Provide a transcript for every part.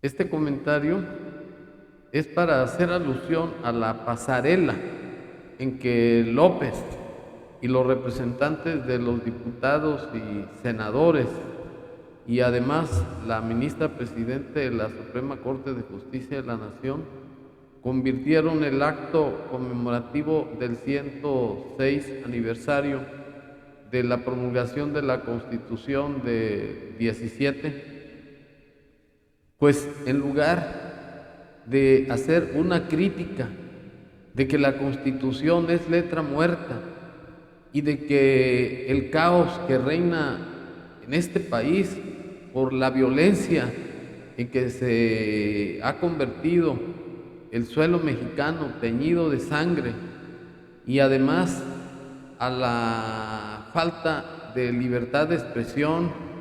Este comentario es para hacer alusión a la pasarela en que López y los representantes de los diputados y senadores y además la ministra presidente de la Suprema Corte de Justicia de la Nación convirtieron el acto conmemorativo del 106 aniversario de la promulgación de la Constitución de 17, pues en lugar de hacer una crítica de que la Constitución es letra muerta y de que el caos que reina en este país por la violencia en que se ha convertido el suelo mexicano teñido de sangre y además a la falta de libertad de expresión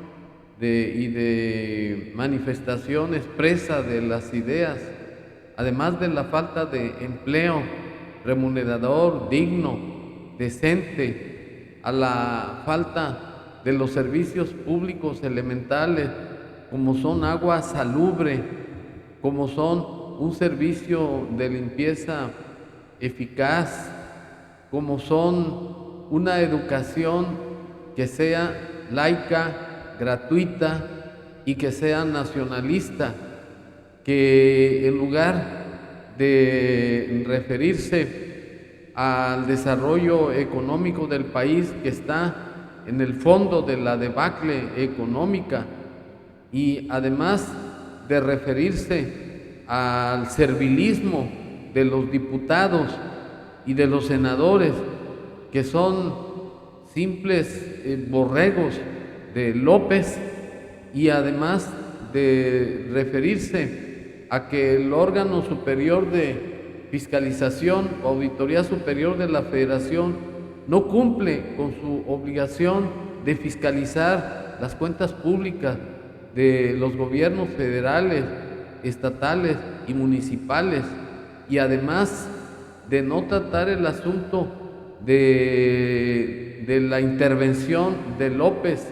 y de manifestación expresa de las ideas, además de la falta de empleo remunerador, digno, decente, a la falta de los servicios públicos elementales, como son agua salubre, como son un servicio de limpieza eficaz, como son una educación que sea laica, gratuita y que sea nacionalista, que en lugar de referirse al desarrollo económico del país que está en el fondo de la debacle económica y además de referirse al servilismo de los diputados y de los senadores, que son simples borregos de López, y además de referirse a que el órgano superior de fiscalización o auditoría superior de la Federación no cumple con su obligación de fiscalizar las cuentas públicas de los gobiernos federales, estatales y municipales, y además de no tratar el asunto de la intervención de López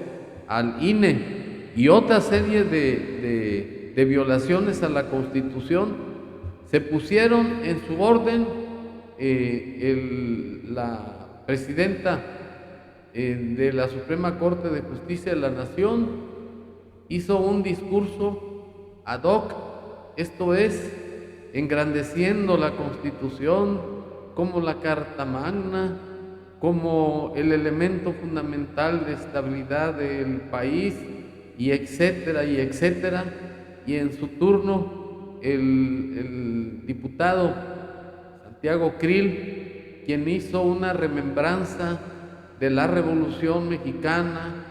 al INE y otra serie de violaciones a la Constitución, se pusieron en su orden. La presidenta de la Suprema Corte de Justicia de la Nación hizo un discurso ad hoc, esto es, engrandeciendo la Constitución como la Carta Magna, como el elemento fundamental de estabilidad del país, y etcétera, y etcétera. Y en su turno, el diputado Santiago Krill, quien hizo una remembranza de la Revolución Mexicana,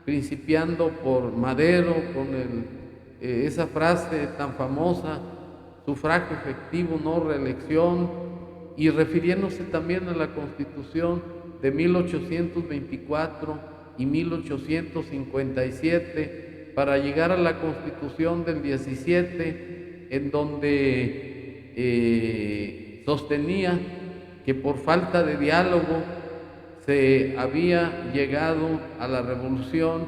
principiando por Madero, con esa frase tan famosa, sufragio efectivo, no reelección, y refiriéndose también a la Constitución de 1824 y 1857, para llegar a la Constitución del 17, en donde sostenía que por falta de diálogo se había llegado a la revolución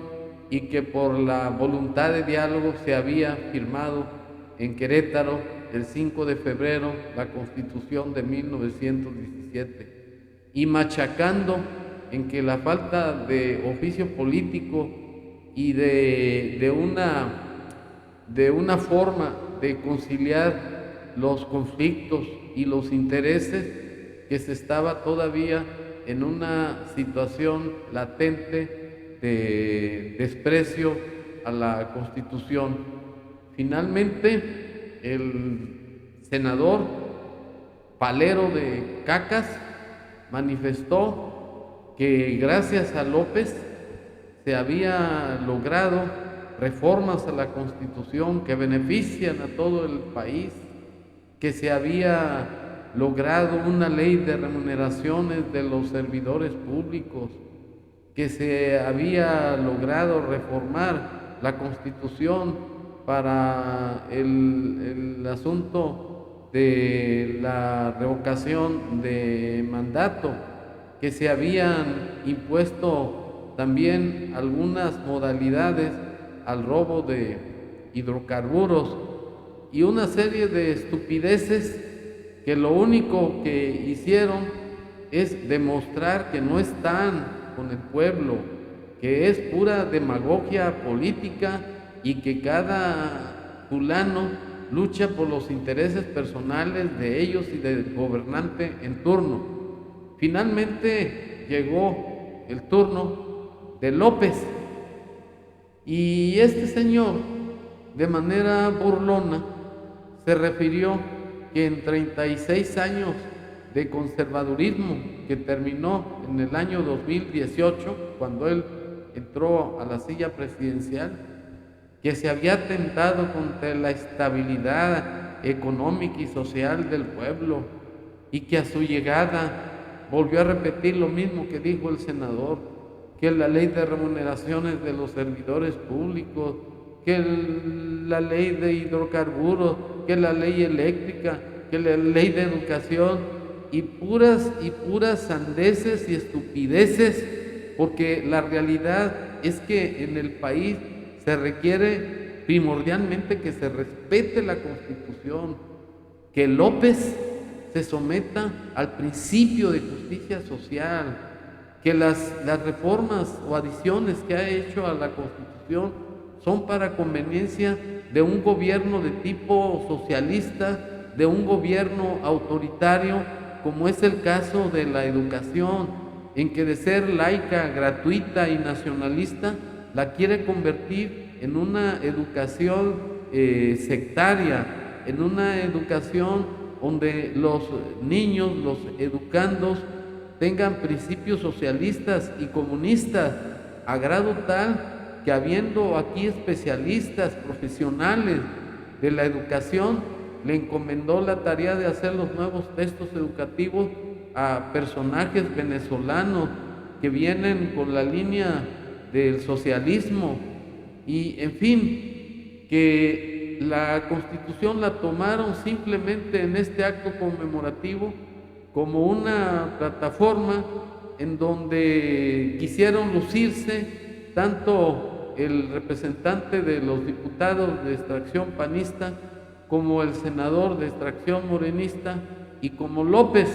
y que por la voluntad de diálogo se había firmado en Querétaro el 5 de febrero la Constitución de 1917, y machacando en que la falta de oficio político y de una forma de conciliar los conflictos y los intereses, que se estaba todavía en una situación latente de desprecio a la Constitución. Finalmente, el senador Palero de Cacas manifestó que gracias a López se había logrado reformas a la Constitución que benefician a todo el país, que se había logrado una ley de remuneraciones de los servidores públicos, que se había logrado reformar la Constitución para el asunto de la revocación de mandato, que se habían impuesto también algunas modalidades al robo de hidrocarburos, y una serie de estupideces que lo único que hicieron es demostrar que no están con el pueblo, que es pura demagogia política y que cada fulano lucha por los intereses personales de ellos y del gobernante en turno. Finalmente llegó el turno de López y este señor, de manera burlona, se refirió que en 36 años de conservadurismo que terminó en el año 2018, cuando él entró a la silla presidencial, que se había atentado contra la estabilidad económica y social del pueblo y que a su llegada volvió a repetir lo mismo que dijo el senador, que la ley de remuneraciones de los servidores públicos, que la ley de hidrocarburos, que la ley eléctrica, que la ley de educación, y puras sandeces y estupideces, porque la realidad es que en el país se requiere primordialmente que se respete la Constitución, que López se someta al principio de justicia social, que las reformas o adiciones que ha hecho a la Constitución son para conveniencia de un gobierno de tipo socialista, de un gobierno autoritario, como es el caso de la educación, en que de ser laica, gratuita y nacionalista, la quiere convertir en una educación sectaria, en una educación donde los niños, los educandos, tengan principios socialistas y comunistas, a grado tal que habiendo aquí especialistas, profesionales de la educación, le encomendó la tarea de hacer los nuevos textos educativos a personajes venezolanos que vienen con la línea del socialismo, y en fin, que la Constitución la tomaron simplemente en este acto conmemorativo como una plataforma en donde quisieron lucirse tanto el representante de los diputados de extracción panista como el senador de extracción morenista y como López,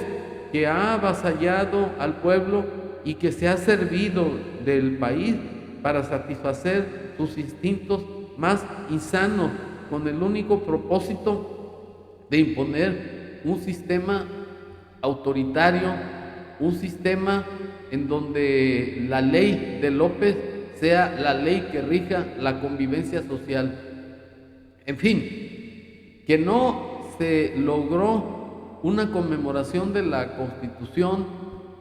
que ha avasallado al pueblo y que se ha servido del país para satisfacer sus instintos más insanos, con el único propósito de imponer un sistema autoritario, un sistema en donde la ley de López sea la ley que rija la convivencia social. En fin, que no se logró una conmemoración de la Constitución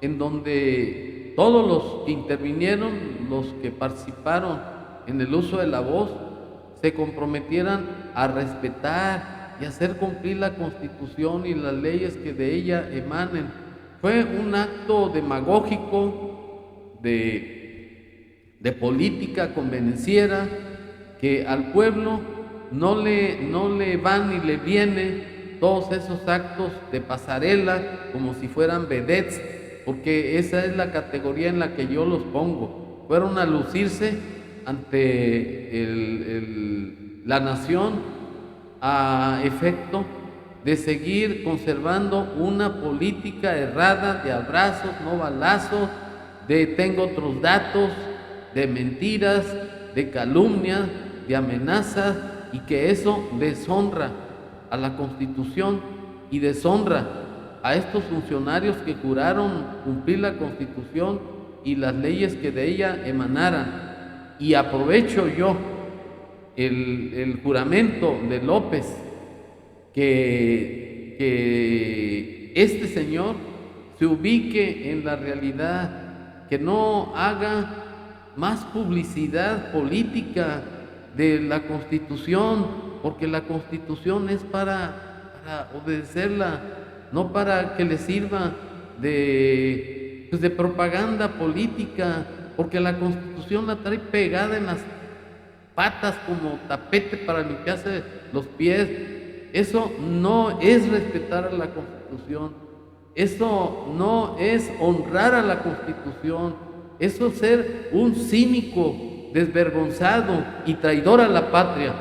en donde todos los que intervinieron, los que participaron en el uso de la voz, se comprometieran a respetar y hacer cumplir la Constitución y las leyes que de ella emanen. Fue un acto demagógico de política convenenciera, que al pueblo no le van ni le viene todos esos actos de pasarela como si fueran vedettes, porque esa es la categoría en la que yo los pongo. Fueron a lucirse ante la nación a efecto de seguir conservando una política errada de abrazos, no balazos, de tengo otros datos, de mentiras, de calumnias, de amenazas, y que eso deshonra a la Constitución y deshonra a estos funcionarios que juraron cumplir la Constitución y las leyes que de ella emanaran. Y aprovecho yo el juramento de López, que este señor se ubique en la realidad, que no haga más publicidad política de la Constitución, porque la Constitución es para obedecerla, no para que le sirva de propaganda política, porque la Constitución la trae pegada en las patas como tapete para limpiarse los pies. Eso no es respetar a la Constitución, eso no es honrar a la Constitución, eso es ser un cínico, desvergonzado y traidor a la patria.